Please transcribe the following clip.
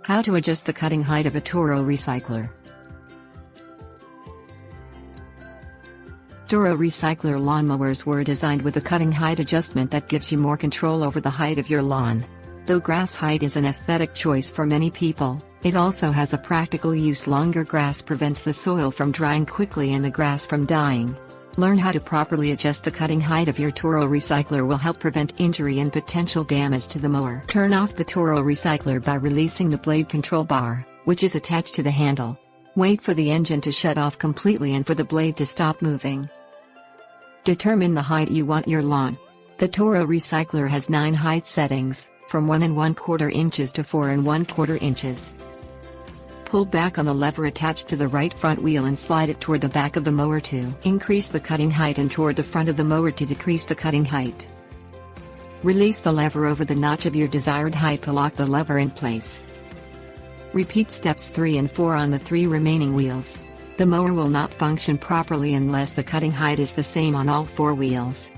How to adjust the cutting height of a Toro Recycler. Toro Recycler lawnmowers were designed with a cutting height adjustment that gives you more control over the height of your lawn. Though grass height is an aesthetic choice for many people, it also has a practical use. Longer grass prevents the soil from drying quickly and the grass from dying. Learn how to properly adjust the cutting height of your Toro Recycler will help prevent injury and potential damage to the mower. Turn off the Toro Recycler by releasing the blade control bar, which is attached to the handle. Wait for the engine to shut off completely and for the blade to stop moving. Determine the height you want your lawn. The Toro Recycler has 9 height settings, from 1 1/4 inches to 4 1/4 inches. Pull back on the lever attached to the right front wheel and slide it toward the back of the mower to increase the cutting height and toward the front of the mower to decrease the cutting height. Release the lever over the notch of your desired height to lock the lever in place. Repeat steps 3 and 4 on the 3 remaining wheels. The mower will not function properly unless the cutting height is the same on all 4 wheels.